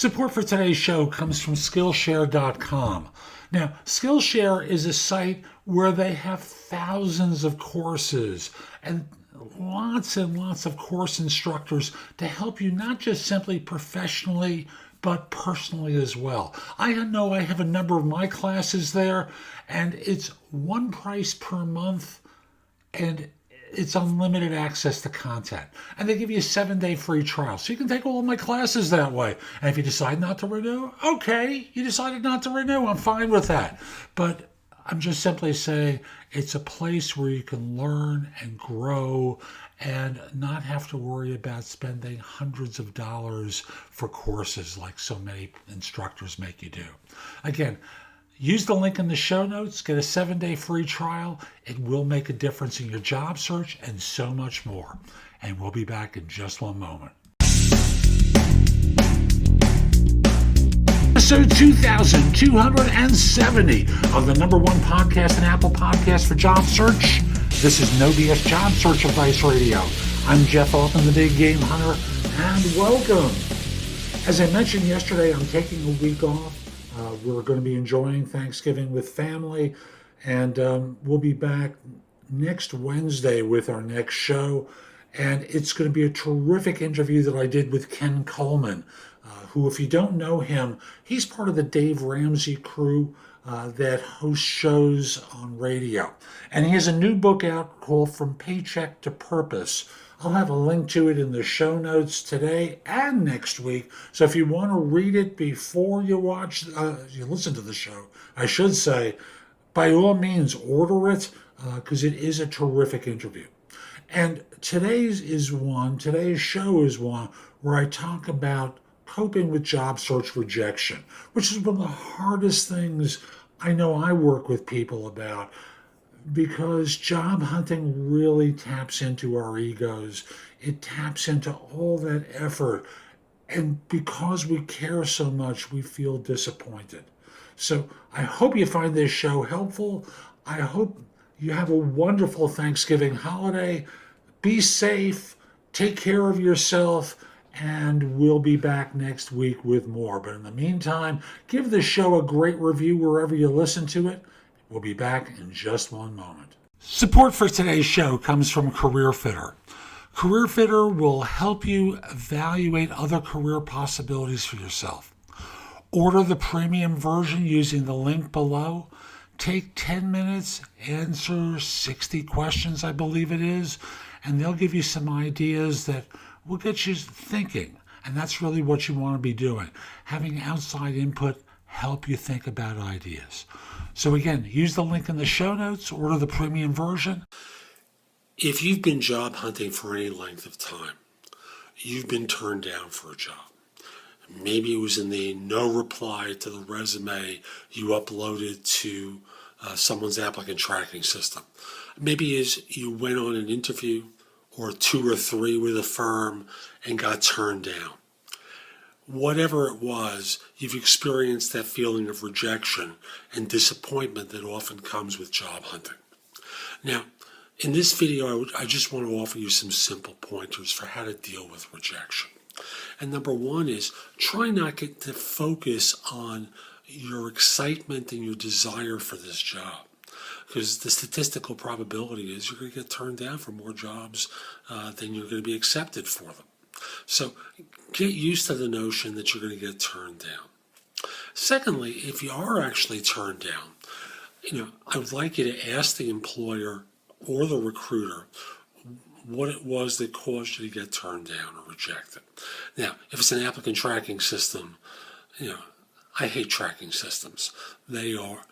Support for today's show comes from Skillshare.com. Now, Skillshare is a site where they have thousands of courses and lots of course instructors to help you not just simply professionally, but personally as well. I know I have a number of my classes there, and it's one price per month, and it's unlimited access to content. And they give you a 7-day free trial. So you can take all of my classes that way. And if you decide not to renew, okay, you decided not to renew. I'm fine with that. But I'm just simply saying it's a place where you can learn and grow and not have to worry about spending hundreds of dollars for courses like so many instructors make you do. Again, use the link in the show notes, get a 7-day free trial. It will make a difference in your job search and so much more. And we'll be back in just one moment. Episode 2270 of the #1 podcast and Apple Podcast for job search. This is No BS Job Search Advice Radio. I'm Jeff Altman, the Big Game Hunter, and welcome. As I mentioned yesterday, I'm taking a week off. We're going to be enjoying Thanksgiving with family, and we'll be back next Wednesday with our next show. And it's going to be a terrific interview that I did with Ken Coleman, who, if you don't know him, he's part of the Dave Ramsey crew that hosts shows on radio. And he has a new book out called From Paycheck to Purpose. I'll have a link to it in the show notes today and next week. So if you want to read it before you you listen to the show, I should say, by all means, order it because it is a terrific interview. And today's show is one where I talk about coping with job search rejection, which is one of the hardest things I know I work with people about, because job hunting really taps into our egos. It taps into all that effort. And because we care so much, we feel disappointed. So I hope you find this show helpful. I hope you have a wonderful Thanksgiving holiday. Be safe, take care of yourself, and we'll be back next week with more. But in the meantime, give the show a great review wherever you listen to it. We'll be back in just one moment. Support for today's show comes from Careerfitter. Careerfitter will help you evaluate other career possibilities for yourself. Order the premium version using the link below. Take 10 minutes, answer 60 questions, I believe it is, and they'll give you some ideas that will get you thinking. And that's really what you want to be doing. Having outside input help you think about ideas. So again, use the link in the show notes, order the premium version. If you've been job hunting for any length of time, you've been turned down for a job. Maybe it was in the no reply to the resume you uploaded to someone's applicant tracking system. Maybe as you went on an interview or 2 or 3 with a firm and got turned down. Whatever it was, you've experienced that feeling of rejection and disappointment that often comes with job hunting. Now, in this video, I just want to offer you some simple pointers for how to deal with rejection. And number 1 is try not to focus on your excitement and your desire for this job, because the statistical probability is you're going to get turned down for more jobs than you're going to be accepted for them. So get used to the notion that you're going to get turned down. Secondly, if you are actually turned down, I would like you to ask the employer or the recruiter what it was that caused you to get turned down or rejected. Now, if it's an applicant tracking system, I hate tracking systems. They are,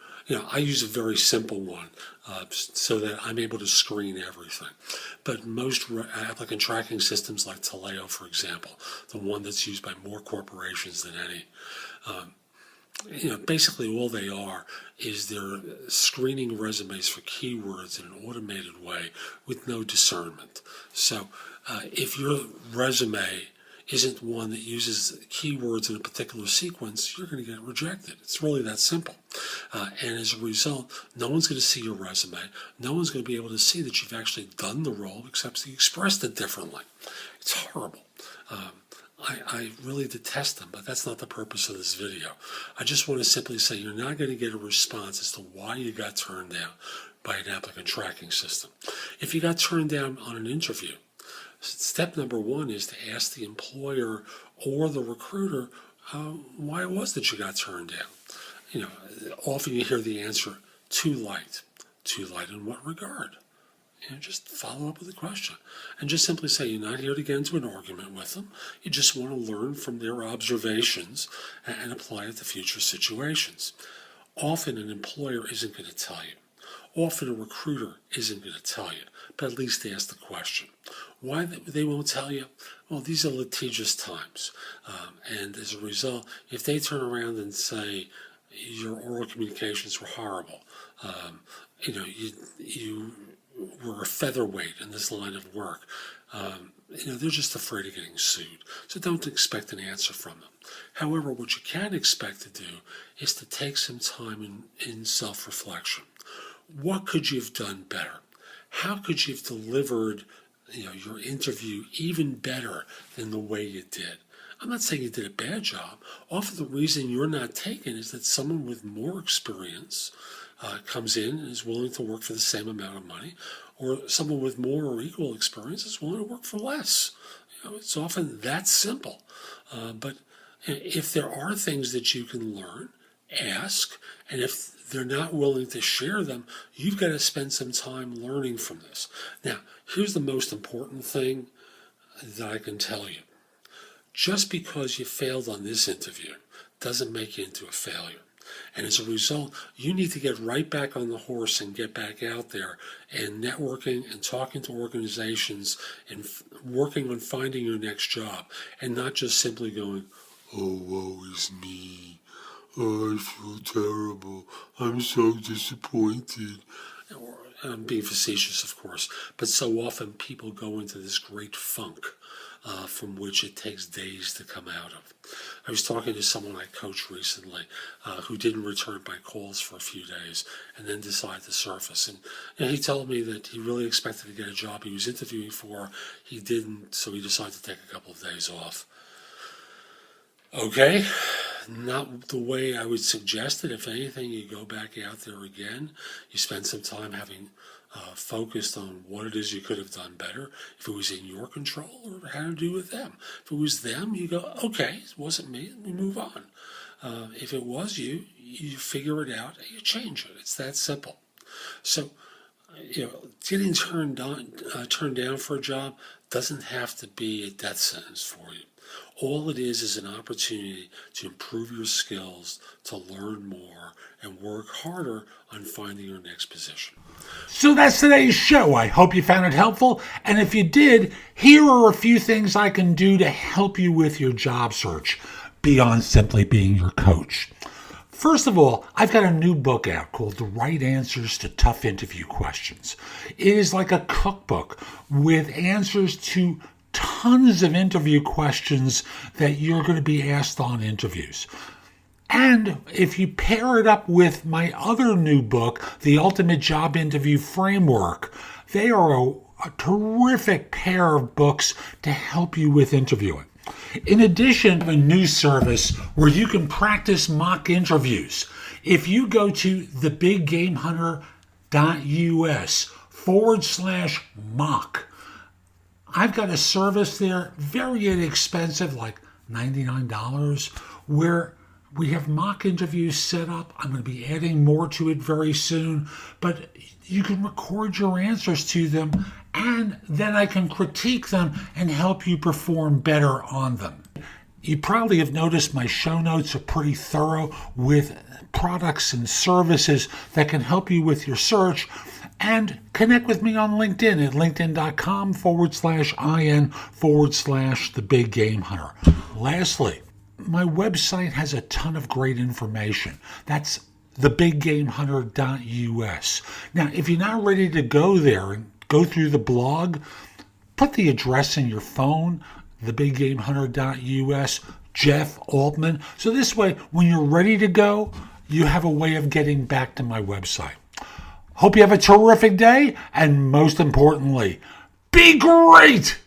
I use a very simple one so that I'm able to screen everything. But most applicant tracking systems like Taleo, for example, the one that's used by more corporations than any, basically all they are is they're screening resumes for keywords in an automated way with no discernment. So if your resume isn't one that uses keywords in a particular sequence, you're going to get rejected. It's really that simple. And as a result, no one's going to see your resume. No one's going to be able to see that you've actually done the role except you expressed it differently. It's horrible. I really detest them, but that's not the purpose of this video. I just want to simply say you're not going to get a response as to why you got turned down by an applicant tracking system. If you got turned down on an interview, step number one is to ask the employer or the recruiter why it was that you got turned down. Often you hear the answer, too light. Too light in what regard? Just follow up with a question. And just simply say you're not here to get into an argument with them. You just want to learn from their observations and apply it to future situations. Often an employer isn't going to tell you. Often a recruiter isn't going to tell you, but at least ask the question. Why they won't tell you? Well, these are litigious times. And as a result, if they turn around and say your oral communications were horrible, you were a featherweight in this line of work, they're just afraid of getting sued. So don't expect an answer from them. However, what you can expect to do is to take some time in self-reflection. What could you have done better? How could you have delivered your interview even better than the way you did? I'm not saying you did a bad job. Often the reason you're not taken is that someone with more experience comes in and is willing to work for the same amount of money, or someone with more or equal experience is willing to work for less. It's often that simple. But if there are things that you can learn, ask, and if they're not willing to share them, you've got to spend some time learning from this. Now, here's the most important thing that I can tell you. Just because you failed on this interview doesn't make you into a failure. And as a result, you need to get right back on the horse and get back out there and networking and talking to organizations and working on finding your next job, and not just simply going, oh, woe is me. Oh, I feel terrible. I'm so disappointed. I'm being facetious, of course, but so often people go into this great funk from which it takes days to come out of. I was talking to someone I coached recently who didn't return my calls for a few days and then decided to surface. And he told me that he really expected to get a job he was interviewing for. He didn't, so he decided to take a couple of days off. Okay, not the way I would suggest it. If anything, you go back out there again. You spend some time having focused on what it is you could have done better, if it was in your control, or how to do with them. If it was them, you go, okay, it wasn't me, we move on. If it was you, you figure it out and you change it. It's that simple. So, getting turned down for a job doesn't have to be a death sentence for you. All it is an opportunity to improve your skills, to learn more, and work harder on finding your next position. So that's today's show. I hope you found it helpful. And if you did, here are a few things I can do to help you with your job search beyond simply being your coach. First of all, I've got a new book out called The Right Answers to Tough Interview Questions. It is like a cookbook with answers to tons of interview questions that you're going to be asked on interviews. And if you pair it up with my other new book, The Ultimate Job Interview Framework, they are a terrific pair of books to help you with interviewing. In addition, I have a new service where you can practice mock interviews. If you go to thebiggamehunter.us/mock, I've got a service there, very inexpensive, like $99, where we have mock interviews set up. I'm going to be adding more to it very soon, but you can record your answers to them, and then I can critique them and help you perform better on them. You probably have noticed my show notes are pretty thorough with products and services that can help you with your search. And connect with me on LinkedIn at linkedin.com/in/thebiggamehunter. Lastly, my website has a ton of great information. That's thebiggamehunter.us. Now, if you're not ready to go there and go through the blog, put the address in your phone, thebiggamehunter.us, Jeff Altman. So this way, when you're ready to go, you have a way of getting back to my website. Hope you have a terrific day, and most importantly, be great!